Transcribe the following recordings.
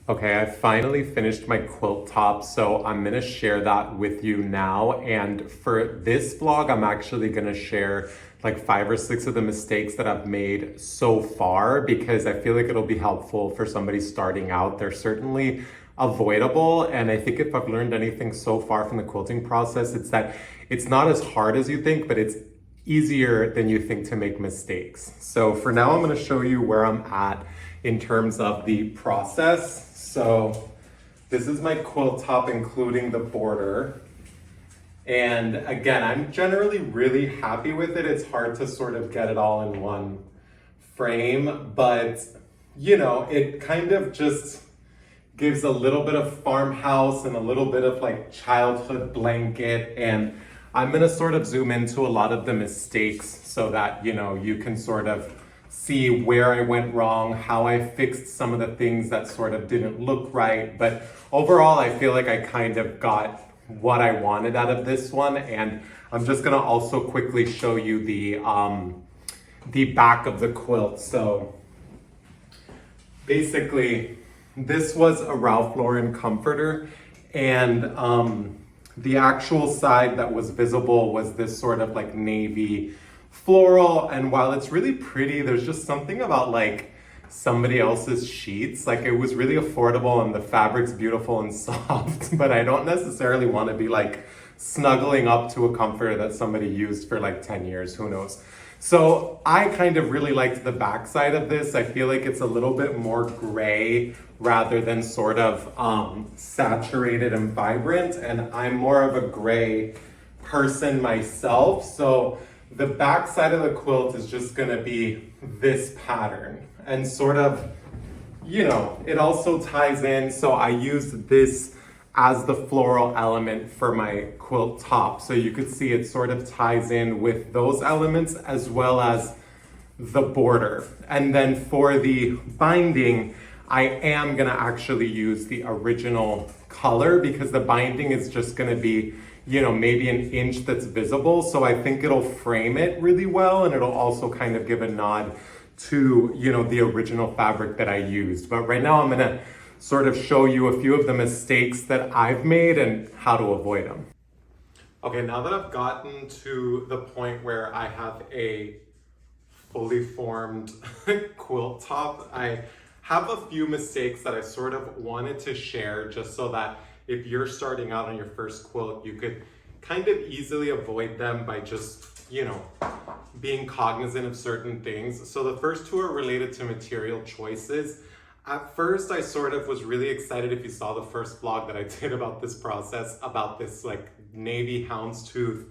Okay, I finally finished my quilt top, so I'm gonna share that with you now. And for this vlog, I'm actually gonna share like 5 or 6 of the mistakes that I've made so far because I feel like it'll be helpful for somebody starting out. They're certainly avoidable, and I think if I've learned anything so far from the quilting process, it's that it's not as hard as you think, but it's easier than you think to make mistakes. So for now, I'm gonna show you where I'm at in terms of the process. So this is my quilt top, including the border. And again, I'm generally really happy with it. It's hard to sort of get it all in one frame, but you know, it kind of just gives a little bit of farmhouse and a little bit of like childhood blanket. And I'm gonna sort of zoom into a lot of the mistakes so that, you know, you can sort of see where I went wrong, how I fixed some of the things that sort of didn't look right. But overall, I feel like I kind of got what I wanted out of this one. And I'm just gonna also quickly show you the back of the quilt. So basically, this was a Ralph Lauren comforter, and the actual side that was visible was this sort of like navy floral. And while it's really pretty, there's just something about like somebody else's sheets. Like, it was really affordable and the fabric's beautiful and soft, but I don't necessarily want to be like snuggling up to a comforter that somebody used for like 10 years, who knows. So I kind of really liked the back side of this. I feel like it's a little bit more gray rather than sort of saturated and vibrant. And I'm more of a gray person myself. So the back side of the quilt is just gonna be this pattern. And sort of, you know, it also ties in. So I used this as the floral element for my quilt top. So you could see it sort of ties in with those elements as well as the border. And then for the binding, I am gonna actually use the original color because the binding is just gonna be, you know, maybe an inch that's visible. So I think it'll frame it really well, and it'll also kind of give a nod to, you know, the original fabric that I used. But right now I'm gonna sort of show you a few of the mistakes that I've made and how to avoid them. Okay, now that I've gotten to the point where I have a fully formed quilt top, I have a few mistakes that I sort of wanted to share just so that if you're starting out on your first quilt, you could kind of easily avoid them by just, you know, being cognizant of certain things. So the first two are related to material choices. At first, I sort of was really excited, if you saw the first vlog that I did about this process, about this like navy houndstooth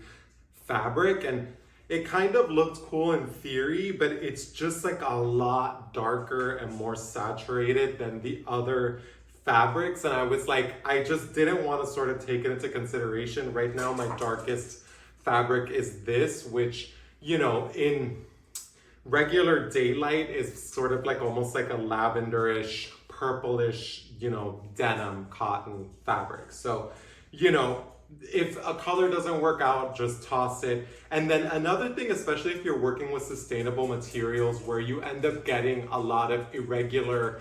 fabric. And it kind of looked cool in theory, but it's just like a lot darker and more saturated than the other fabrics. And I was like, I just didn't want to sort of take it into consideration. Right now, my darkest fabric is this, which, you know, in regular daylight is sort of like almost like a lavenderish, purplish, you know, denim cotton fabric. So, you know, if a color doesn't work out, just toss it. And then another thing, especially if you're working with sustainable materials where you end up getting a lot of irregular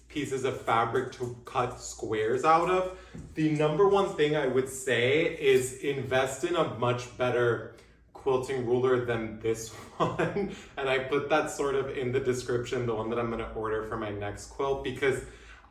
pieces of fabric to cut squares out of, the number one thing I would say is invest in a much better quilting ruler than this one. And I put that sort of in the description, the one that I'm gonna order for my next quilt, because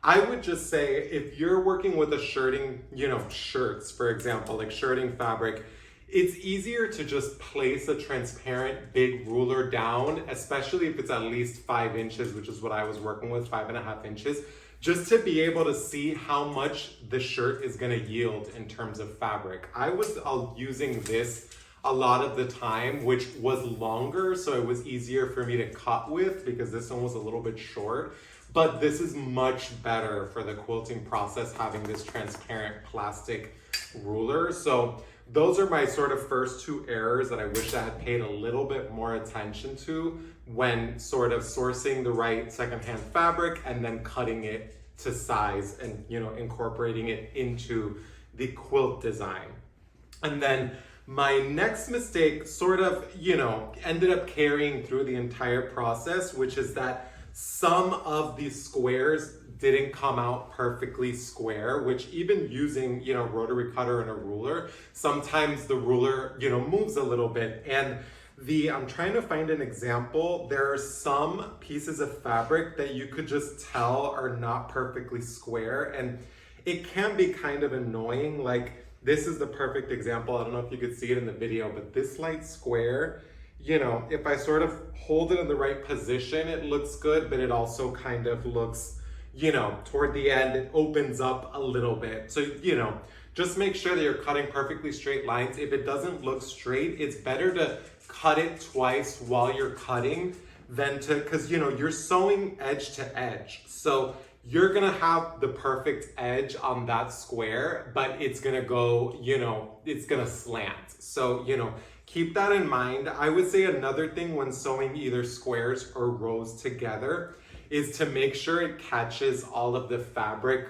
I would just say if you're working with a shirting, you know, shirts, for example, like shirting fabric, it's easier to just place a transparent big ruler down, especially if it's at least 5 inches, which is what I was working with, 5.5 inches, just to be able to see how much the shirt is gonna yield in terms of fabric. I was using this a lot of the time, which was longer, so it was easier for me to cut with because this one was a little bit short. But this is much better for the quilting process, having this transparent plastic ruler. So those are my sort of first two errors that I wish I had paid a little bit more attention to when sort of sourcing the right secondhand fabric and then cutting it to size and, you know, incorporating it into the quilt design. And then my next mistake sort of, you know, ended up carrying through the entire process, which is that some of these squares didn't come out perfectly square, which even using, rotary cutter and a ruler, sometimes the ruler, moves a little bit. And I'm trying to find an example. There are some pieces of fabric that you could just tell are not perfectly square, and it can be kind of annoying. Like, this is the perfect example. I don't know if you could see it in the video, but this light square, if I sort of hold it in the right position, it looks good, but it also kind of looks, toward the end, it opens up a little bit. So, just make sure that you're cutting perfectly straight lines. If it doesn't look straight, it's better to cut it twice while you're cutting than because, you're sewing edge to edge. So you're gonna have the perfect edge on that square, but it's gonna go, it's gonna slant. So, keep that in mind. I would say another thing when sewing either squares or rows together is to make sure it catches all of the fabric,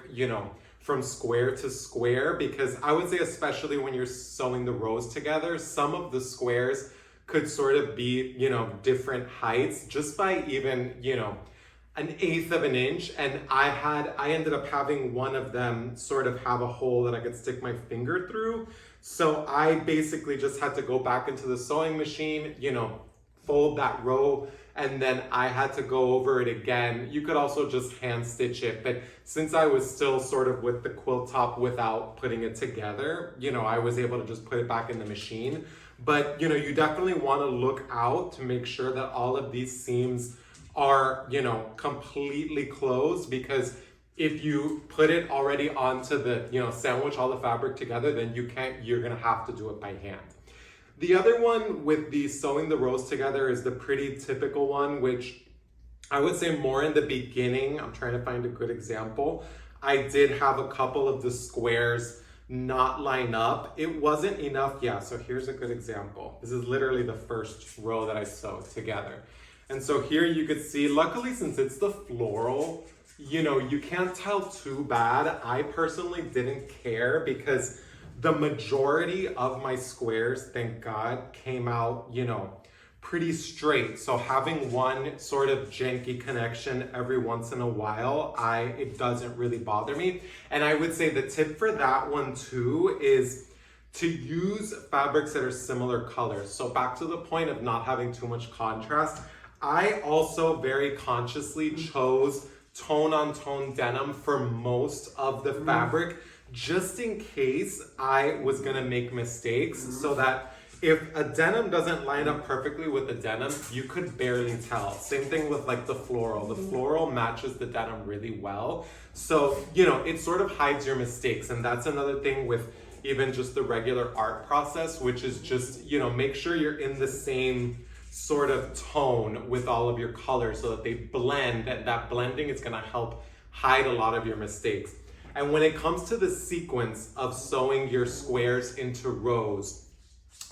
from square to square, because I would say especially when you're sewing the rows together, some of the squares could sort of be, different heights just by even, 1/8 of an inch. And I ended up having one of them sort of have a hole that I could stick my finger through. So I basically just had to go back into the sewing machine, fold that row, and then I had to go over it again. You could also just hand stitch it, but since I was still sort of with the quilt top without putting it together, I was able to just put it back in the machine. But, you definitely want to look out to make sure that all of these seams are, completely closed, because if you put it already onto the, sandwich all the fabric together, then you're gonna have to do it by hand. The other one with the sewing the rows together is the pretty typical one, which I would say more in the beginning. I'm trying to find a good example. I did have a couple of the squares not line up. It wasn't enough. Yeah, so here's a good example. This is literally the first row that I sewed together. And so here you could see, luckily since it's the floral, you can't tell too bad. I personally didn't care because the majority of my squares, thank God, came out, pretty straight. So having one sort of janky connection every once in a while, it doesn't really bother me. And I would say the tip for that one too is to use fabrics that are similar colors. So back to the point of not having too much contrast, I also very consciously chose tone-on-tone denim for most of the fabric, just in case I was gonna make mistakes, so that if a denim doesn't line up perfectly with the denim, you could barely tell. Same thing with like the floral. The floral matches the denim really well. So, it sort of hides your mistakes. And that's another thing with even just the regular art process, which is just, make sure you're in the same sort of tone with all of your colors so that they blend, and that blending is gonna help hide a lot of your mistakes. And when it comes to the sequence of sewing your squares into rows,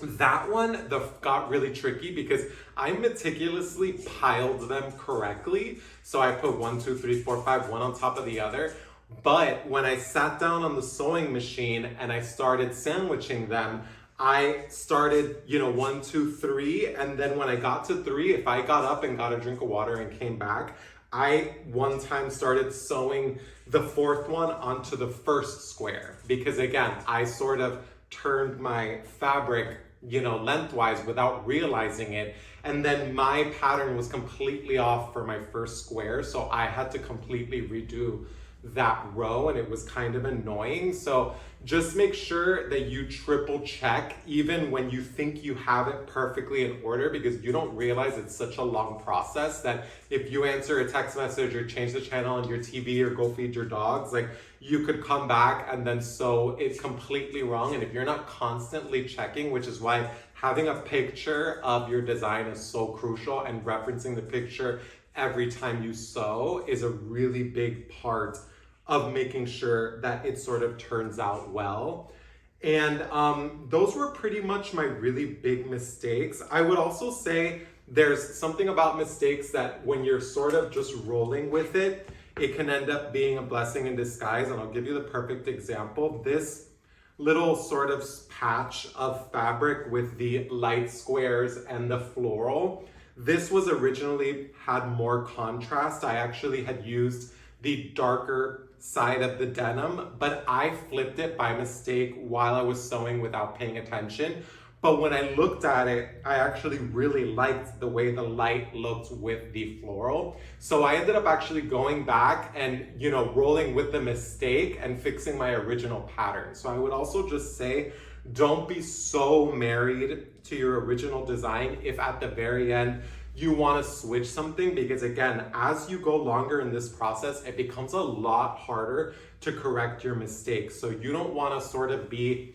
that one got really tricky because I meticulously piled them correctly. So I put 1, 2, 3, 4, 5, one on top of the other. But when I sat down on the sewing machine and I started sandwiching them, I started, 1, 2, 3. And then when I got to 3, if I got up and got a drink of water and came back, I one time started sewing the 4th one onto the 1st square. Because again, I sort of turned my fabric, lengthwise without realizing it. And then my pattern was completely off for my 1st square. So I had to completely redo that row, and it was kind of annoying. So just make sure that you triple check even when you think you have it perfectly in order, because you don't realize it's such a long process that if you answer a text message or change the channel on your TV or go feed your dogs, like, you could come back and then sew it completely wrong. And if you're not constantly checking, which is why having a picture of your design is so crucial, and referencing the picture every time you sew is a really big part of making sure that it sort of turns out well. And those were pretty much my really big mistakes. I would also say there's something about mistakes that when you're sort of just rolling with it, it can end up being a blessing in disguise. And I'll give you the perfect example. This little sort of patch of fabric with the light squares and the floral, this was originally had more contrast. I actually had used the darker side of the denim, but I flipped it by mistake while I was sewing without paying attention. But when I looked at it, I actually really liked the way the light looked with the floral. So I ended up actually going back and, rolling with the mistake and fixing my original pattern. So I would also just say, don't be so married to your original design if at the very end you want to switch something, because again, as you go longer in this process, it becomes a lot harder to correct your mistakes. So you don't want to sort of be,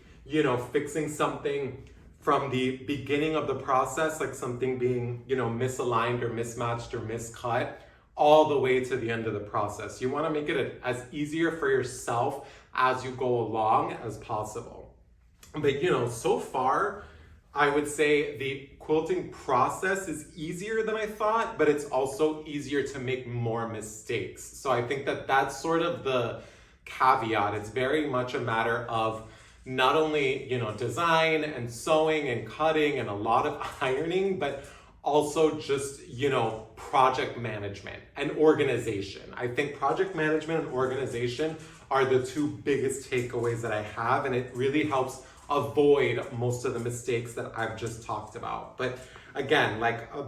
fixing something from the beginning of the process, like something being, misaligned or mismatched or miscut, all the way to the end of the process. You want to make it as easier for yourself as you go along as possible. But, so far, I would say the quilting process is easier than I thought, but it's also easier to make more mistakes. So I think that that's sort of the caveat. It's very much a matter of not only, design and sewing and cutting and a lot of ironing, but also just, project management and organization. I think project management and organization are the two biggest takeaways that I have, and it really helps avoid most of the mistakes that I've just talked about. But again,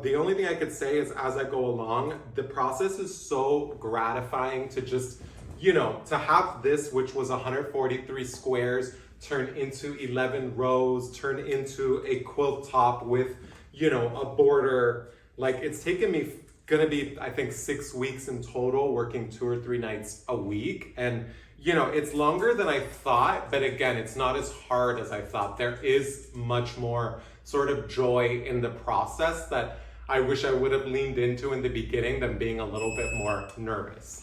the only thing I could say is as I go along, the process is so gratifying to just, to have this, which was 143 squares, turn into 11 rows, turn into a quilt top with, a border. It's taken me gonna be, I think, 6 weeks in total, working 2 or 3 nights a week. And, it's longer than I thought, but again, it's not as hard as I thought. There is much more sort of joy in the process that I wish I would have leaned into in the beginning than being a little bit more nervous.